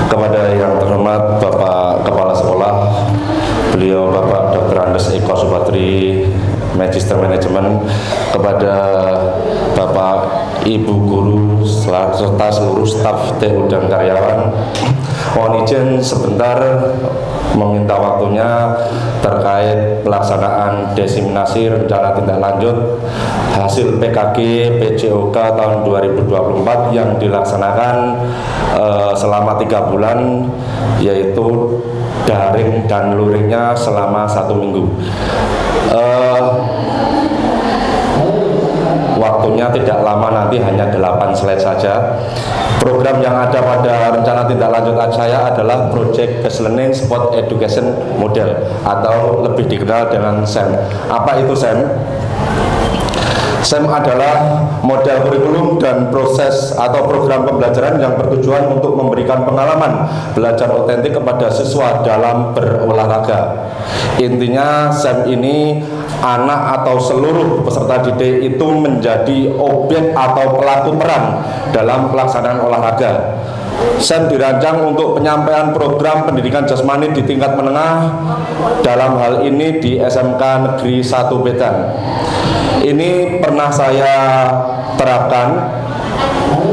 Kepada yang terhormat Bapak Kepala Sekolah, beliau Bapak Dr. Andes Eko Subadri, Magister Manajemen, kepada Bapak Ibu Guru serta seluruh staf TU dan karyawan, mohon izin sebentar meminta waktunya terkait pelaksanaan diseminasi rencana tindak lanjut hasil PKG PJOK tahun 2024 yang dilaksanakan selama 3 bulan, yaitu daring dan luringnya selama 1 minggu. Waktunya tidak lama, nanti hanya 8 slide saja. Program yang ada pada rencana tindak lanjut saya adalah Project Based Learning Sport Education Model atau lebih dikenal dengan SEM. Apa itu SEM? SEM adalah model kurikulum dan proses atau program pembelajaran yang bertujuan untuk memberikan pengalaman belajar otentik kepada siswa dalam berolahraga. Intinya SEM ini anak atau seluruh peserta didik itu menjadi objek atau pelaku peran dalam pelaksanaan olahraga. SEM dirancang untuk penyampaian program pendidikan jasmani di tingkat menengah, dalam hal ini di SMK Negeri 1 Medan. Ini pernah saya terapkan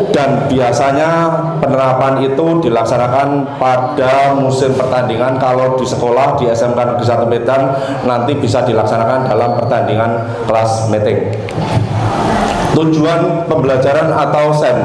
dan biasanya penerapan itu dilaksanakan pada musim pertandingan. Kalau di sekolah di SMK Negeri 1 Medan nanti bisa dilaksanakan dalam pertandingan kelas meeting. Tujuan pembelajaran atau SEM.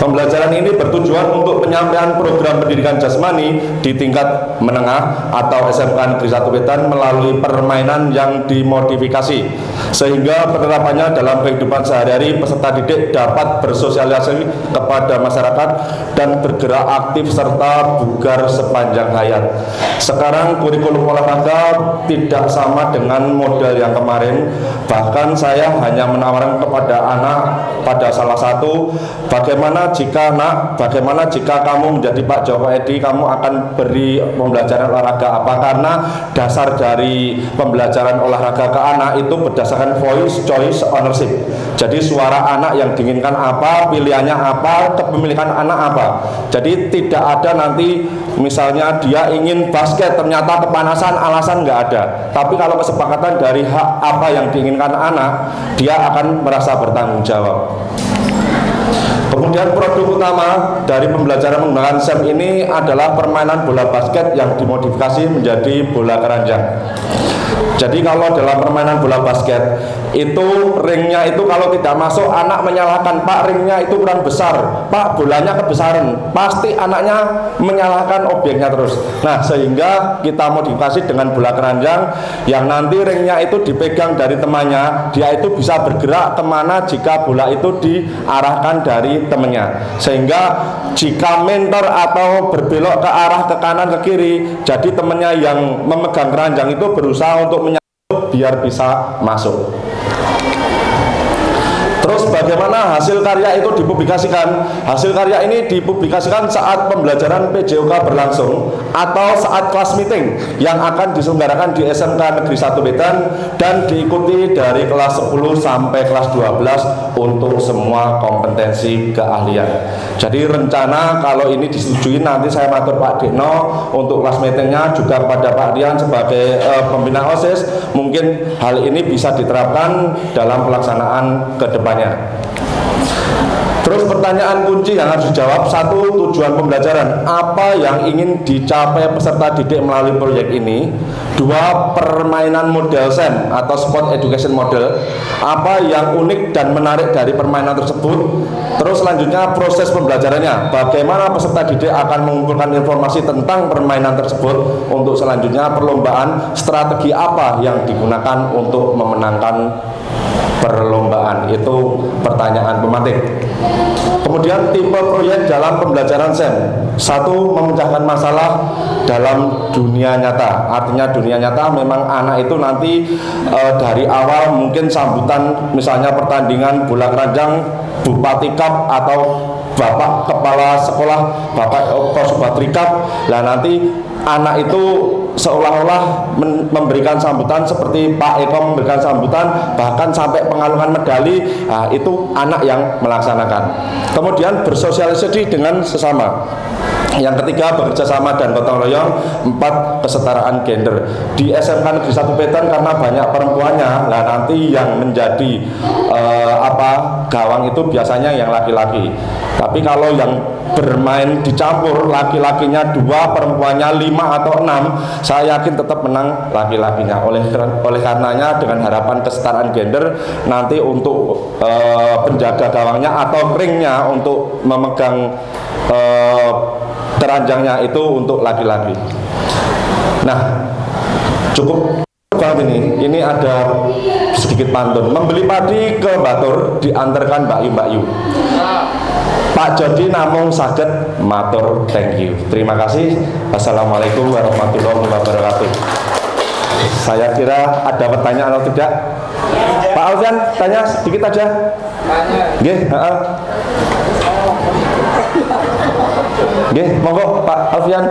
Pembelajaran ini bertujuan untuk penyampaian program pendidikan jasmani di tingkat menengah atau SMK Negeri 1 Medan melalui permainan yang dimodifikasi, sehingga penerapannya dalam kehidupan sehari-hari peserta didik dapat bersosialisasi kepada masyarakat dan bergerak aktif serta bugar sepanjang hayat. Sekarang kurikulum olahraga tidak sama dengan model yang kemarin. Bahkan saya hanya menawarkan kepada anak pada salah satu, bagaimana jika kamu menjadi Pak Joko Edi, kamu akan beri pembelajaran olahraga apa? Karena dasar dari pembelajaran olahraga ke anak itu berdasarkan voice choice ownership. Jadi suara anak yang diinginkan apa, pilihannya apa, kepemilikan anak apa. Jadi tidak ada nanti misalnya dia ingin basket ternyata kepanasan, alasan nggak ada. Tapi kalau kesepakatan dari hak apa yang diinginkan anak, dia akan merasa bertanggung jawab. Kemudian produk utama dari pembelajaran menggunakan SEM ini adalah permainan bola basket yang dimodifikasi menjadi bola keranjang. Jadi kalau dalam permainan bola basket itu ringnya itu kalau tidak masuk, anak menyalahkan, Pak ringnya itu kurang besar, Pak bolanya kebesaran, pasti anaknya menyalahkan objeknya terus. Nah sehingga kita modifikasi dengan bola keranjang yang nanti ringnya itu dipegang dari temannya, dia itu bisa bergerak kemana jika bola itu diarahkan dari temannya, sehingga jika mentor atau berbelok ke arah ke kanan ke kiri, jadi temannya yang memegang keranjang itu berusaha untuk menyambut biar bisa masuk. Terus bagaimana hasil karya itu dipublikasikan? Hasil karya ini dipublikasikan saat pembelajaran PJOK berlangsung atau saat kelas meeting yang akan diselenggarakan di SMK Negeri 1 Medan dan diikuti dari kelas 10 sampai kelas 12 untuk semua kompetensi keahlian. Jadi rencana kalau ini disetujui nanti saya matur Pak Dekno untuk kelas meetingnya, juga kepada Pak Dian sebagai pembina OSIS, mungkin hal ini bisa diterapkan dalam pelaksanaan ke depan. Terus pertanyaan kunci yang harus dijawab: 1. Tujuan pembelajaran, apa yang ingin dicapai peserta didik melalui proyek ini? 2. Permainan model SEM atau Sport Education Model, apa yang unik dan menarik dari permainan tersebut? Terus selanjutnya proses pembelajarannya, bagaimana peserta didik akan mengumpulkan informasi tentang permainan tersebut? Untuk selanjutnya perlombaan, strategi apa yang digunakan untuk memenangkan perlombaan? Itu pertanyaan pemantik. Kemudian tipe proyek dalam pembelajaran SEM. 1. Memecahkan masalah dalam dunia nyata. Artinya dunia nyata memang anak itu nanti dari awal mungkin sambutan misalnya pertandingan bola keranjang Bupati Cup atau Bapak Kepala Sekolah Bapak Eko Subadri Cup. Nah nanti anak itu seolah-olah memberikan sambutan seperti Pak Eko memberikan sambutan, bahkan sampai pengalungan medali. Nah, itu anak yang melaksanakan. Kemudian bersosialisasi dengan sesama. Yang ketiga, bekerja sama dan gotong royong. 4, kesetaraan gender. Di SMK Negeri 1 Petan karena banyak perempuannya, nah nanti yang menjadi gawang itu biasanya yang laki-laki. Tapi kalau yang bermain dicampur, laki-lakinya 2, perempuannya 5 atau 6, saya yakin tetap menang laki-lakinya. Oleh karenanya dengan harapan kesetaraan gender, nanti untuk penjaga gawangnya atau ringnya untuk memegang keranjangnya itu untuk laki-laki. Nah, cukup banget ini. Ini ada sedikit pantun. Membeli padi ke Batur diantarkan Mbak Yu. Pak Jody namung saged matur thank you. Terima kasih. Assalamualaikum warahmatullahi wabarakatuh. Saya kira ada pertanyaan atau tidak? Pak Alfian, tanya sedikit aja. Nggih, heeh. Nggih, monggo Pak Alfian.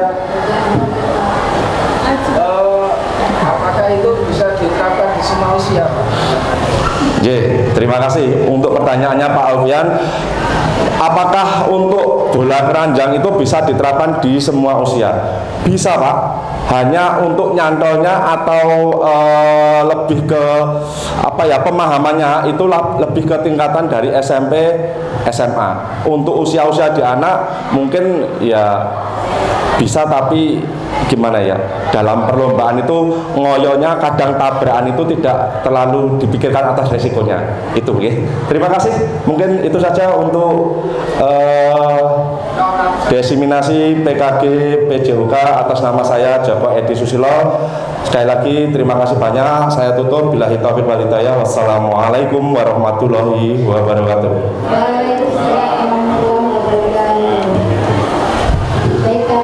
Apakah itu bisa diterapkan di semua usia, Pak? Nggih, terima kasih untuk pertanyaannya Pak Alfian. Apakah untuk bola keranjang itu bisa diterapkan di semua usia? Bisa, Pak. Hanya untuk nyantolnya atau lebih ke pemahamannya itu lebih ke tingkatan dari SMP, SMA. Untuk usia-usia di anak mungkin ya bisa, tapi gimana ya, dalam perlombaan itu ngoyonya kadang tabrakan itu tidak terlalu dipikirkan atas resikonya itu. Terima kasih, mungkin itu saja untuk desiminasi PKG PJUK atas nama saya Joko Edi Susilo. Sekali lagi terima kasih banyak, saya tutup. Billahi taufiq wal hidayah. Wassalamualaikum warahmatullahi wabarakatuh.